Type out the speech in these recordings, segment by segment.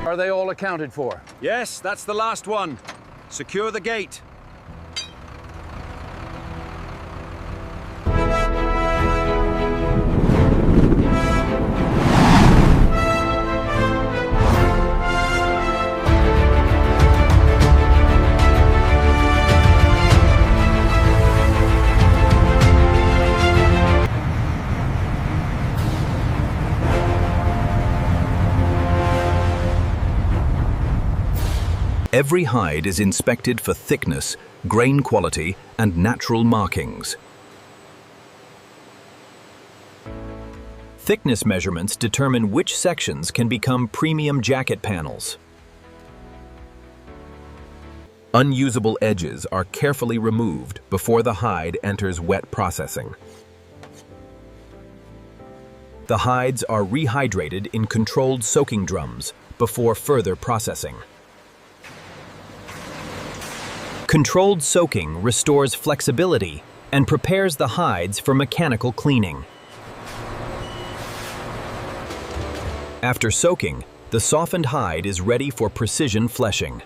Are they all accounted for? Yes, that's the last one. Secure the gate. Every hide is inspected for thickness, grain quality, and natural markings. Thickness measurements determine which sections can become premium jacket panels. Unusable edges are carefully removed before the hide enters wet processing. The hides are rehydrated in controlled soaking drums before further processing. Controlled soaking restores flexibility and prepares the hides for mechanical cleaning. After soaking, the softened hide is ready for precision fleshing.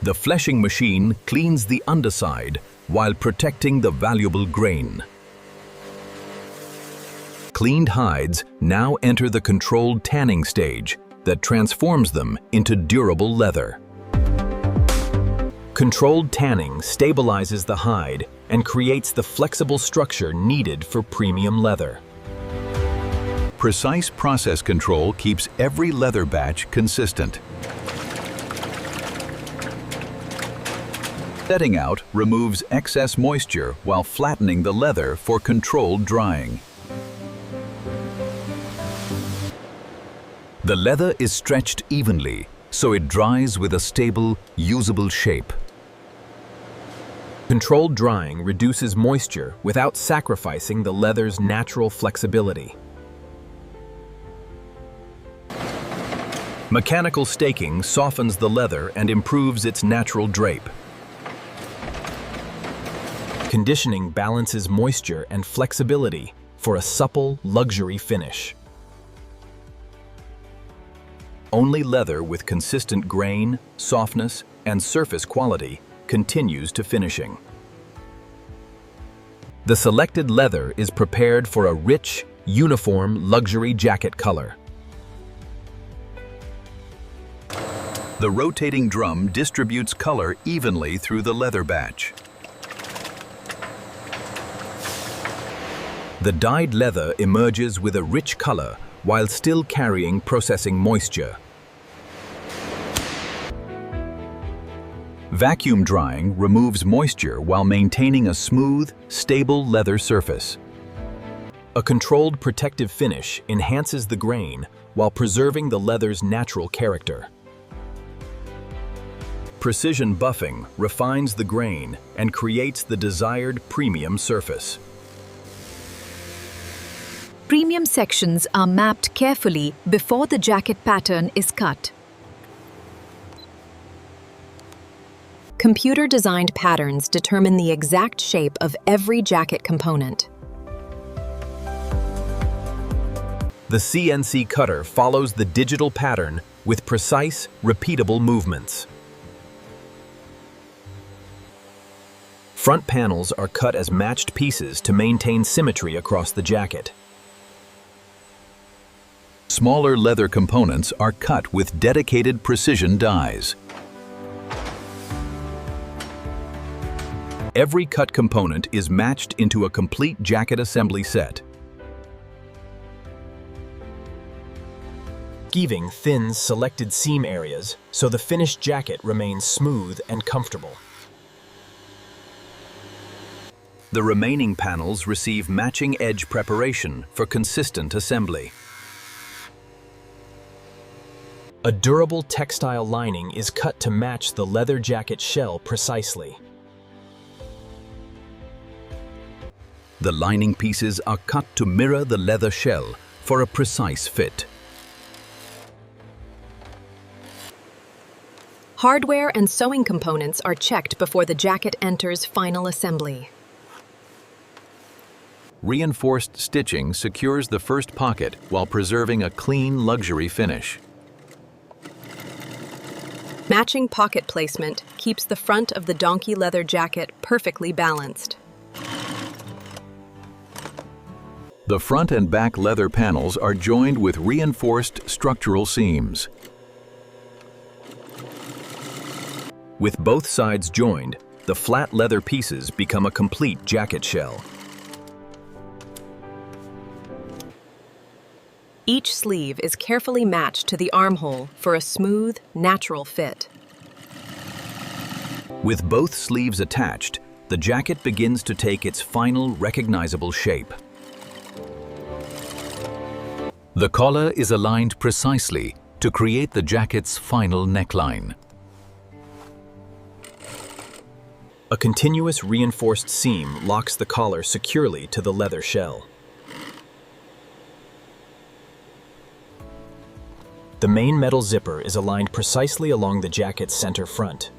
The fleshing machine cleans the underside while protecting the valuable grain. Cleaned hides now enter the controlled tanning stage that transforms them into durable leather. Controlled tanning stabilizes the hide and creates the flexible structure needed for premium leather. Precise process control keeps every leather batch consistent. Setting out removes excess moisture while flattening the leather for controlled drying. The leather is stretched evenly, so it dries with a stable, usable shape. Controlled drying reduces moisture without sacrificing the leather's natural flexibility. Mechanical staking softens the leather and improves its natural drape. Conditioning balances moisture and flexibility for a supple, luxury finish. Only leather with consistent grain, softness, and surface quality continues to finishing. The selected leather is prepared for a rich, uniform luxury jacket color. The rotating drum distributes color evenly through the leather batch. The dyed leather emerges with a rich color while still carrying processing moisture. Vacuum drying removes moisture while maintaining a smooth, stable leather surface. A controlled protective finish enhances the grain while preserving the leather's natural character. Precision buffing refines the grain and creates the desired premium surface. Premium sections are mapped carefully before the jacket pattern is cut. Computer-designed patterns determine the exact shape of every jacket component. The CNC cutter follows the digital pattern with precise, repeatable movements. Front panels are cut as matched pieces to maintain symmetry across the jacket. Smaller leather components are cut with dedicated precision dies. Every cut component is matched into a complete jacket assembly set. Skiving thins selected seam areas so the finished jacket remains smooth and comfortable. The remaining panels receive matching edge preparation for consistent assembly. A durable textile lining is cut to match the leather jacket shell precisely. The lining pieces are cut to mirror the leather shell for a precise fit. Hardware and sewing components are checked before the jacket enters final assembly. Reinforced stitching secures the first pocket while preserving a clean, luxury finish. Matching pocket placement keeps the front of the donkey leather jacket perfectly balanced. The front and back leather panels are joined with reinforced structural seams. With both sides joined, the flat leather pieces become a complete jacket shell. Each sleeve is carefully matched to the armhole for a smooth, natural fit. With both sleeves attached, the jacket begins to take its final recognizable shape. The collar is aligned precisely to create the jacket's final neckline. A continuous reinforced seam locks the collar securely to the leather shell. The main metal zipper is aligned precisely along the jacket's center front.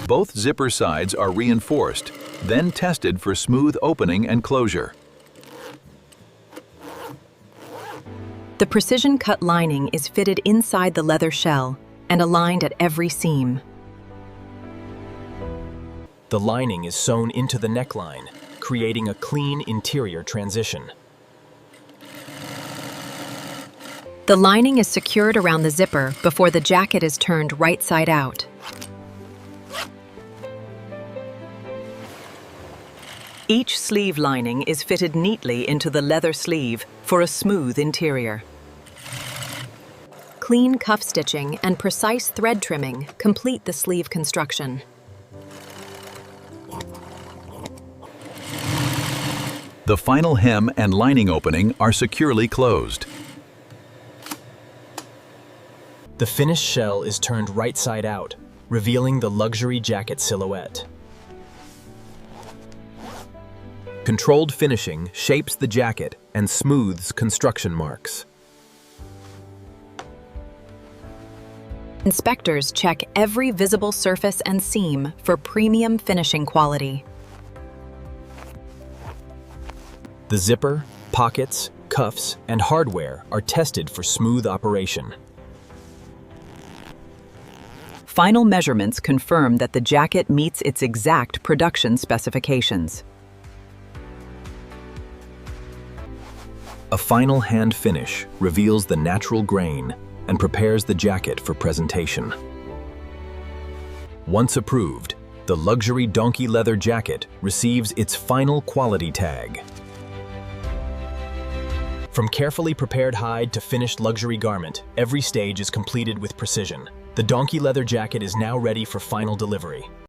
Both zipper sides are reinforced, then tested for smooth opening and closure. The precision-cut lining is fitted inside the leather shell and aligned at every seam. The lining is sewn into the neckline, creating a clean interior transition. The lining is secured around the zipper before the jacket is turned right side out. Each sleeve lining is fitted neatly into the leather sleeve for a smooth interior. Clean cuff stitching and precise thread trimming complete the sleeve construction. The final hem and lining opening are securely closed. The finished shell is turned right side out, revealing the luxury jacket silhouette. Controlled finishing shapes the jacket and smooths construction marks. Inspectors check every visible surface and seam for premium finishing quality. The zipper, pockets, cuffs, and hardware are tested for smooth operation. Final measurements confirm that the jacket meets its exact production specifications. A final hand finish reveals the natural grain and prepares the jacket for presentation. Once approved, the luxury donkey leather jacket receives its final quality tag. From carefully prepared hide to finished luxury garment, every stage is completed with precision. The donkey leather jacket is now ready for final delivery.